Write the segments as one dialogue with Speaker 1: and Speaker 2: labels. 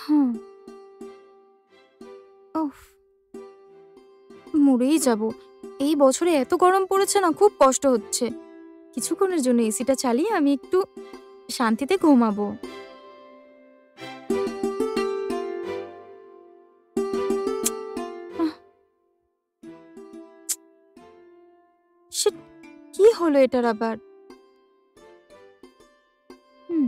Speaker 1: হুম। ওফ! মরেই যাব। এই বছরে এত গরম পড়েছে না, খুব কষ্ট হচ্ছে। কিছুক্ষণের জন্য এসিটা চালিয়ে আমি একটু শান্তিতে ঘুমাবো। আহ! শিট! কি হলো এটার আবার? হুম।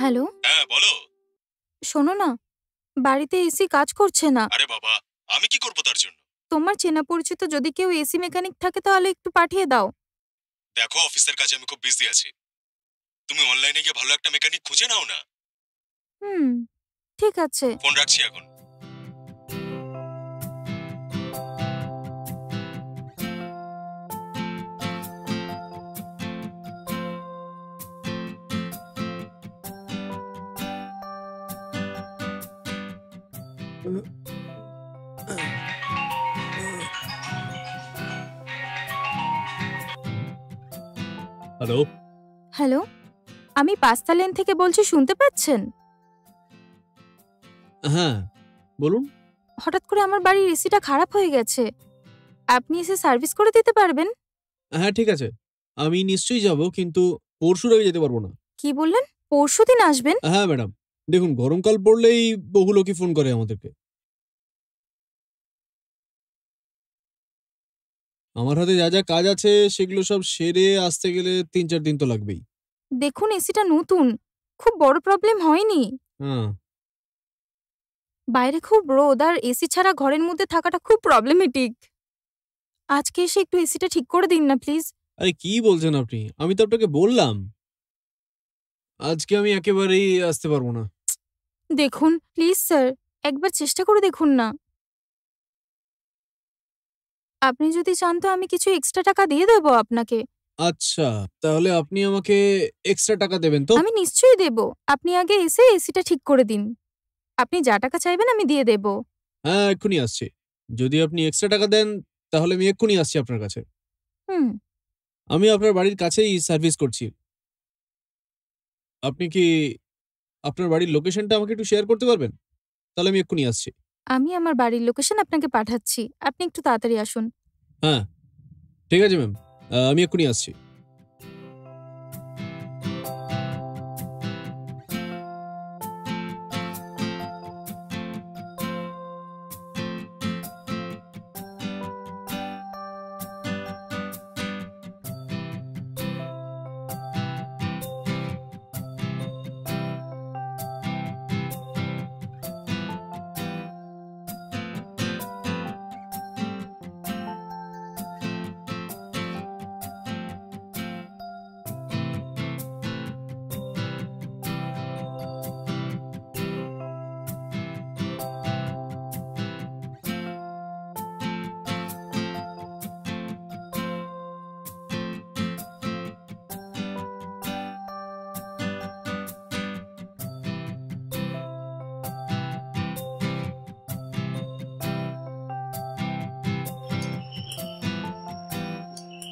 Speaker 1: হ্যালো?
Speaker 2: হ্যাঁ, বলো।
Speaker 1: শোনো না, বাড়িতে এসি কাজ করছে না।
Speaker 2: আরে বাবা! আমি কি করব তার জন্য?
Speaker 1: তোমার চেনা পরিচিত যদি কেউ এসি মেকানিক থাকে তাহলে একটু পাঠিয়ে দাও।
Speaker 2: দেখো, অফিসের কাজে আমি খুব বিজি আছি। তুমি অনলাইনে গিয়ে ভালো একটা মেকানিক খুঁজে নাও না।
Speaker 1: হুম, ঠিক আছে।
Speaker 2: ফোন রাখছি এখন।
Speaker 3: হ্যালো?
Speaker 1: হ্যালো? আমি ৫ টা লেন থেকে বলছি, শুনতে পাচ্ছেন?
Speaker 3: হ্যাঁ, বলুন।
Speaker 1: হঠাৎ করে আমার বাড়ির এসিটা খারাপ হয়ে গেছে। আপনি এসে সার্ভিস করে দিতে পারবেন?
Speaker 3: হ্যাঁ, ঠিক আছে। আমি নিশ্চয়ই যাব, কিন্তু পরশুর আগে যেতে পারব না।
Speaker 1: কি বললেন? পরশুদিন আসবেন?
Speaker 3: হ্যাঁ, ম্যাডাম। দেখুন, গরমকাল পড়লেই বহু লোকই ফোন করে আমাদেরকে। আমার হাতে যা, যা কাজ আছে সেগুলো সব সেরে আসতে গেলে ৩-৪ দিন তো লাগবেই।
Speaker 1: দেখুন, এসিটা নতুন। খুব বড় প্রবলেম হয়নি।
Speaker 3: হ্যাঁ।
Speaker 1: বাইরে খুব রোদ আর এসি ছাড়া ঘরের মধ্যে থাকাটা খুব প্রবলেমেটিক। আজকে এসে একটু এসিটা ঠিক করে দিন না প্লিজ।
Speaker 3: আরে কি বলছেন আপনি? আমি তো আপনাকে বললাম, আজকে আমি একেবারেই আসতে পারব না।
Speaker 1: দেখুন, প্লিজ স্যার, একবার চেষ্টা করে দেখুন না। আপনি যদি চান তো আমি কিছু এক্সট্রা টাকা দিয়ে দেবো আপনাকে।
Speaker 3: আচ্ছা, তাহলে আপনি আমাকে এক্সট্রা টাকা দেবেন তো?
Speaker 1: আমি নিশ্চয়ই দেব। আপনি আগে এসে এসিটা ঠিক করে দিন। আপনি যা টাকা চাইবেন আমি দিয়ে দেব।
Speaker 3: হ্যাঁ, এক্ষুনি আসছি। যদি আপনি এক্সট্রা টাকা দেন, তাহলে আমি এক্ষুনি আসছি আপনার কাছে।
Speaker 1: হুম।
Speaker 3: আমি আপনার বাড়ির কাছেই সার্ভিস করছি। আপনি কি আপনার বাড়ির লোকেশনটা আমাকে একটু শেয়ার করতে পারবেন? তাহলে আমি এক্ষুনি আসছি।
Speaker 1: আমি আমার বাড়ির লোকেশন আপনাকে পাঠাচ্ছি। আপনি একটু তাড়াতাড়ি আসুন।
Speaker 3: হ্যাঁ, ঠিক আছে ম্যাম। আমি এক্ষুনি আসছি।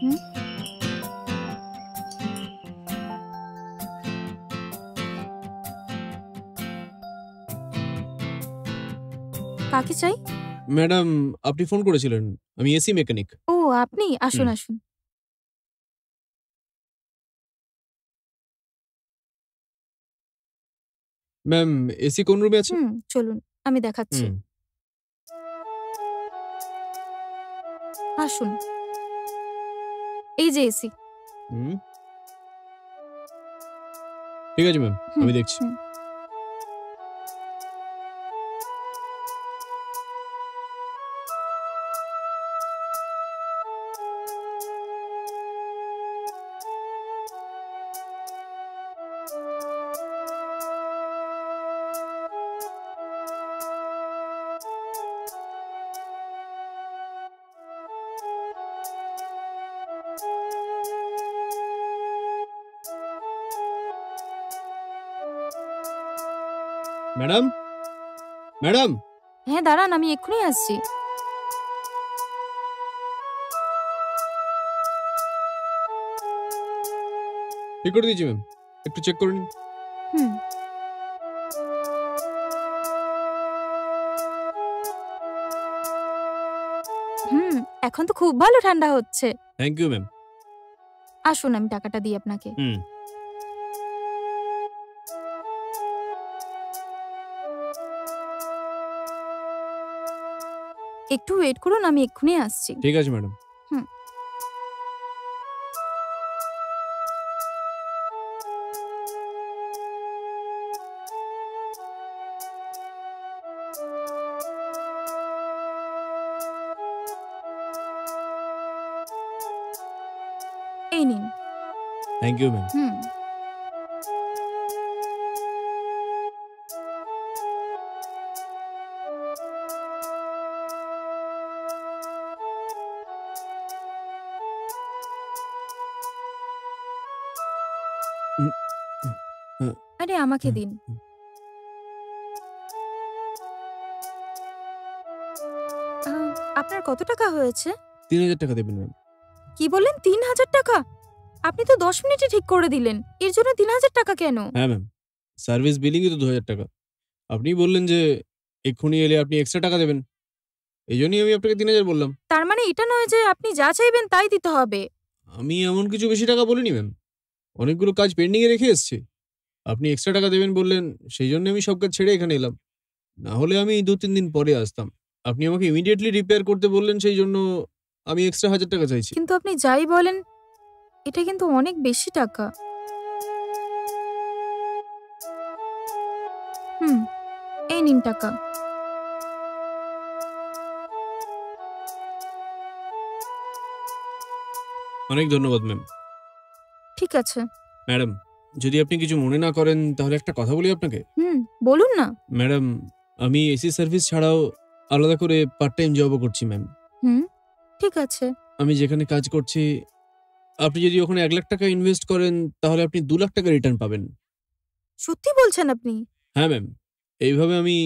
Speaker 1: হুম? কাকে চাই?
Speaker 3: ম্যাডাম, আপনি ফোন করেছিলেন। আমি এসি মেকানিক।
Speaker 1: ও, আপনি? আসুন,
Speaker 3: হুম।
Speaker 1: আসুন।
Speaker 3: ম্যাম, এসি কোন রুমে আছে?
Speaker 1: হুম, চলুন। আমি দেখাচ্ছি।
Speaker 3: হুম।
Speaker 1: আসুন। এই যে এসি।
Speaker 3: হুম, ঠিক আছে ম্যাম,
Speaker 1: হুম,
Speaker 3: আমি দেখছি।
Speaker 1: হুম।
Speaker 3: ম্যাডাম? ম্যাডাম?
Speaker 1: হ্যাঁ, দাঁড়ান, আমি এক্ষুনি আসছি।
Speaker 3: ঠিক করে দিয়েছি ম্যাম, একটু চেক করে নিন।
Speaker 1: হুম হুম এখন তো খুব ভালো ঠান্ডা হচ্ছে।
Speaker 3: Thank you ma'am.
Speaker 1: আসুন আমি টাকাটা দিই আপনাকে।
Speaker 3: হুম।
Speaker 1: একটু ওয়েট করুন, আমি এক্ষুনি আসছি।
Speaker 3: ঠিক আছে ম্যাডাম।
Speaker 1: হুম এই নিন।
Speaker 3: Thank you ma'am.
Speaker 1: হুম
Speaker 3: হুম, হুম,
Speaker 1: আরে আমাকে
Speaker 3: হুম,
Speaker 1: দিন।
Speaker 3: হুম।
Speaker 1: আপনার কত টাকা হয়েছে?
Speaker 3: 3000 টাকা দেবেন ম্যাম।
Speaker 1: কি বললেন, ৩,০০০ টাকা? আপনি তো 10 মিনিটে ঠিক করে দিলেন, এর জন্য ৩,০০০ টাকা কেন?
Speaker 3: হ্যাঁ ম্যাম, সার্ভিস বিলিংই তো 2000 টাকা। আপনি বললেন যে এক্ষুনি এলে আপনি এক্সট্রা টাকা দেবেন, এই জন্যই আমি আপনাকে 3000 বললাম।
Speaker 1: তার মানে এটা নয় যে আপনি যা চাইবেন তাই দিতে হবে।
Speaker 3: আমি এমন কিছু বেশি টাকা বলিনি ম্যাম, অনেকগুলো কাজ পেন্ডিং এ রেখে এসেছি। আপনি এক্সট্রা টাকা দেবেন বললেন, সেই জন্য আমি সব কাজ ছেড়ে এখানে এলাম। না হলে আমি 2-3 দিন পরে আসতাম। আপনি আমাকে ইমিডিয়েটলি রিপেয়ার করতে বললেন, সেই জন্য আমি এক্সট্রা 1000 টাকা চাইছি।
Speaker 1: কিন্তু আপনি যাই বলেন, এটা কিন্তু অনেক বেশি টাকা। হুম এই নিন টাকা।
Speaker 3: অনেক ধন্যবাদ ম্যাম।
Speaker 1: ঠিক আছে।
Speaker 3: ম্যাডাম, যদি আপনি কিছু মনে না করেন তাহলে একটা কথা বলি আপনাকে।
Speaker 1: হুম বলুন না।
Speaker 3: ম্যাডাম, আমি এসি সার্ভিস ছাড়াও আলাদা করে পার্ট টাইম জবও করছি ম্যাম।
Speaker 1: হুম ঠিক আছে।
Speaker 3: আমি যেখানে কাজ করছি, আপনি যদি ওখানে 1 লাখ টাকা ইনভেস্ট করেন তাহলে আপনি 2 লাখ টাকা রিটার্ন পাবেন।
Speaker 1: সত্যি বলছেন আপনি?
Speaker 3: হ্যাঁ ম্যাম, এইভাবে আমি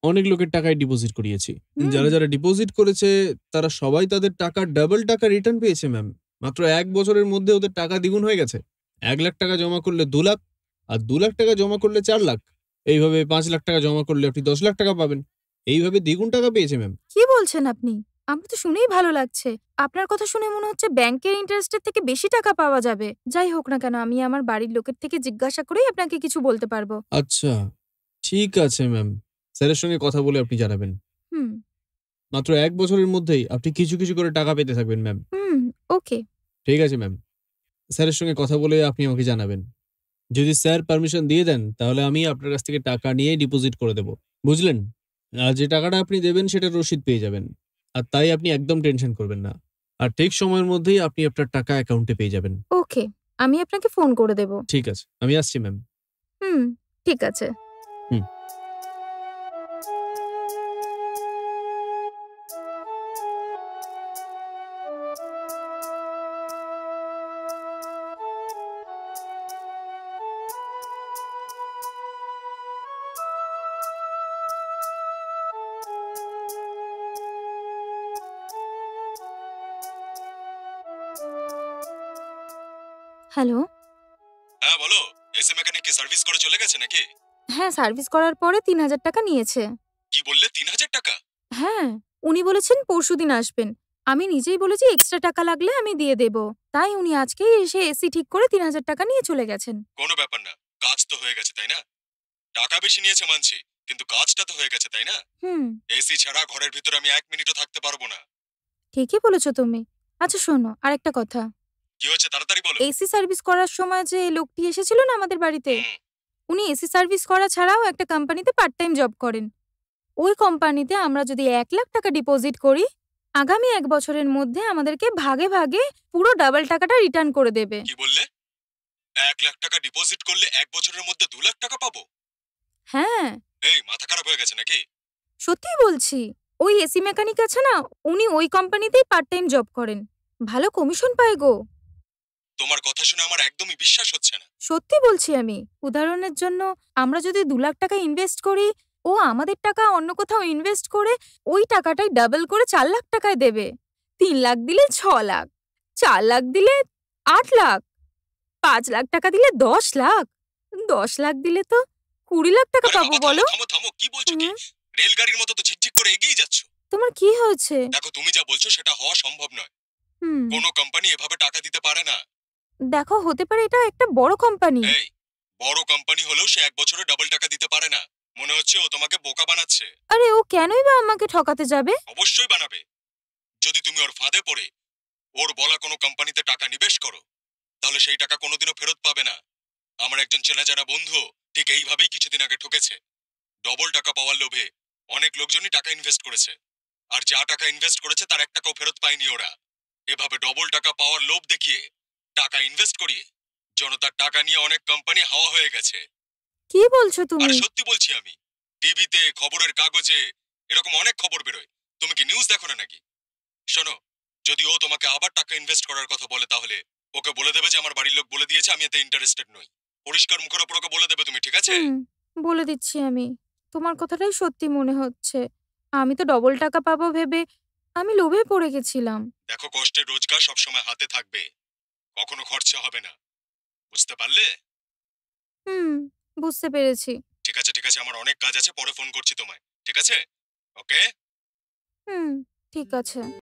Speaker 3: অনেক লোকের টাকায় ডিপোজিট করিয়েছি।
Speaker 1: হুম
Speaker 3: যারা ডিপোজিট করেছে তারা সবাই তাদের টাকার ডাবল টাকা রিটার্ন পেয়েছে ম্যাম। মাত্র 1 বছরের মধ্যে ওদের টাকা দ্বিগুণ হয়ে গেছে। 1 লাখ টাকা জমা করলে 2 লাখ, আর 2 লাখ টাকা জমা করলে 4 লাখ। এইভাবে 5 লাখ টাকা জমা করলে আপনি 10 লাখ টাকা পাবেন। এইভাবে দ্বিগুণ টাকা পেয়েছে ম্যাম।
Speaker 1: কি বলছেন আপনি? আমার তো শুনেই ভালো লাগছে। আপনার কথা শুনে মনে হচ্ছে ব্যাংকের ইন্টারেস্টের থেকে বেশি টাকা পাওয়া যাবে। যাই হোক না কেন, আমি আমার বাড়ির লোকের থেকে জিজ্ঞাসা করেই আপনাকে কিছু বলতে পারবো।
Speaker 3: আচ্ছা, ঠিক আছে ম্যাম। স্যারের সঙ্গে কথা বলে আপনি জানাবেন।
Speaker 1: হুম
Speaker 3: মাত্র 1 বছরের মধ্যেই আপনি কিছু, কিছু করে টাকা পেতে থাকবেন ম্যাম।
Speaker 1: হুম ওকে।
Speaker 3: ঠিক আছে ম্যাম। স্যারের সঙ্গে কথা বলে আপনি আমাকে জানাবেন। যদি স্যার পারমিশন দিয়ে দেন তাহলে আমি আপনার কাছ থেকে টাকা নিয়ে ডিপোজিট করে দেব। বুঝলেন? আর যে টাকাটা আপনি দেবেন সেটার রসিদ পেয়ে যাবেন। আর তাই আপনি একদম টেনশন করবেন না। আর ঠিক সময়ের মধ্যেই আপনি আপনার টাকা অ্যাকাউন্টে পেয়ে যাবেন।
Speaker 1: ওকে, আমি আপনাকে ফোন করে দেব।
Speaker 3: ঠিক আছে। আমি আসছি ম্যাম।
Speaker 1: হুম ঠিক আছে।
Speaker 3: হুম।
Speaker 1: হ্যালো।
Speaker 2: হ্যাঁ বলো, এসি মেকানিক কি সার্ভিস করে চলে গেছে নাকি?
Speaker 1: হ্যাঁ, সার্ভিস করার পরে ৩,০০০ টাকা নিয়েছে।
Speaker 2: কি বললে, 3000 টাকা?
Speaker 1: হ্যাঁ, উনি বলেছেন পরশুদিন আসবেন। আমি নিজেই বলেছি এক্সট্রা টাকা লাগলে আমি দিয়ে দেব। তাই উনি আজকেই এসে এসি ঠিক করে ৩,০০০ টাকা নিয়ে চলে গেছেন।
Speaker 2: কোনো ব্যাপার না, কাজ তো হয়ে গেছে তাই না? টাকা বেশি নিয়েছে মানছি, কিন্তু কাজটা তো হয়ে গেছে তাই না?
Speaker 1: হুম
Speaker 2: এসি ছাড়া ঘরের ভিতরে আমি 1 মিনিটও থাকতে পারবো না।
Speaker 1: ঠিকই বলেছো তুমি। আচ্ছা শোনো, আরেকটা কথা।
Speaker 2: কি হয়েছে তাড়াতাড়ি বলো।
Speaker 1: এসি সার্ভিস করার সময় যে লোকটি এসেছিল না আমাদের বাড়িতে,
Speaker 2: হুম,
Speaker 1: উনি এসি সার্ভিস করা ছাড়াও একটা কোম্পানিতে পার্ট টাইম জব করেন। ওই কোম্পানিতে আমরা যদি 1 লাখ টাকা ডিপোজিট করি, আগামী 1 বছরের মধ্যে আমাদেরকে ভাগে ভাগে পুরো ডাবল টাকাটা রিটার্ন করে দেবে।
Speaker 2: কি বললে? 1 লাখ টাকা ডিপোজিট করলে 1 বছরের মধ্যে 2 লাখ টাকা পাবো?
Speaker 1: হ্যাঁ,
Speaker 2: এই মাথা খারাপ হয়ে গেছে নাকি?
Speaker 1: সত্যিই বলছি। ওই এসি মেকানিক আছে না, উনি ওই কোম্পানিতেই পার্ট টাইম জব করেন। ভালো কমিশন পায় গো।
Speaker 2: তোমার কথা শুনে আমার একদমই বিশ্বাস হচ্ছে না।
Speaker 1: সত্যি বলছি আমি। উদাহরণের জন্য আমরা যদি 2 লাখ টাকা ইনভেস্ট করি, ও আমাদের টাকা অন্য কোথাও ইনভেস্ট করে ওই টাকাটাই ডাবল করে 4 লাখ টাকায় দেবে। 3 লাখ দিলে 6 লাখ, 4 লাখ দিলে 8 লাখ। 5 লাখ টাকা দিলে 10 লাখ? 10 লাখ দিলে তো 20 লাখ টাকা
Speaker 2: আরে
Speaker 1: পাবো
Speaker 2: বাবা,
Speaker 1: বলো।
Speaker 2: থামো থামো থামো, কি বলছো কি?
Speaker 1: হুম,
Speaker 2: রেলগাড়ির মতো তো ঝিকঝিক করে এগিয়ে যাচ্ছ।
Speaker 1: তোমার কি হয়েছে?
Speaker 2: দেখো, তুমি যা বলছো সেটা হওয়া সম্ভব নয়।
Speaker 1: হুম,
Speaker 2: কোনো কোম্পানি এভাবে টাকা দিতে পারে না।
Speaker 1: দেখো হতে পারে এটা একটা বড় কোম্পানি।
Speaker 2: এই, বড় কোম্পানি হলেও সে 1 বছরে ডাবল টাকা দিতে পারে না। মনে হচ্ছে ও তোমাকে বোকা বানাচ্ছে।
Speaker 1: আরে ও কেনই বা আমাকে ঠকাতে যাবে?
Speaker 2: অবশ্যই বানাবে। যদি তুমি ওর ফাঁদে পড়ে ওর বলা কোনো কোম্পানিতে টাকা নিবেশ করো, তাহলে সেই টাকা কোনোদিনও ফেরত পাবে না। আমার একজন চেনা জানা বন্ধু ঠিক এইভাবেই কিছুদিন আগে ঠকেছে। ডবল টাকা পাওয়ার লোভে অনেক লোকজনই টাকা ইনভেস্ট করেছে, আর যা টাকা ইনভেস্ট করেছে তার 1 টাকাও ফেরত পায়নি ওরা। এভাবে ডবল টাকা পাওয়ার লোভ দেখিয়ে টাকা ইনভেস্ট করিয়ে জনতার টাকা নিয়ে অনেক কোম্পানি হাওয়া হয়ে গেছে।
Speaker 1: কি বলছো
Speaker 2: আর
Speaker 1: তুমি?
Speaker 2: সত্যি বলছি আমি, টিভিতে, খবরের কাগজে এরকম অনেক খবর বেরোয়। তুমি কি নিউজ দেখো না নাকি? শোনো, যদি ও তোমাকে আবার টাকা ইনভেস্ট করার কথা বলে, তাহলে ওকে বলে দেবে যে আমার বাড়ির লোক বলে দিয়েছে, আমি এতে ইন্টারেস্টেড নই। পরিষ্কার মুখের ওপর ওকে বলে দেবে তুমি, ঠিক আছে?
Speaker 1: হুম, বলে দিচ্ছি আমি। তোমার কথাটাই সত্যি মনে হচ্ছে। আমি তো ডবল টাকা পাবো ভেবে আমি লোভে পড়ে গেছিলাম।
Speaker 2: দেখো, কষ্টের রোজগার সবসময় হাতে থাকবে, কখনো খরচা হবে না। বুঝতে পারলে?
Speaker 1: হুম, বুঝতে পেরেছি।
Speaker 2: ঠিক আছে ঠিক আছে, আমার অনেক কাজ আছে, পরে ফোন করছি তোমায়, ঠিক আছে? ওকে।
Speaker 1: হুম, ঠিক আছে।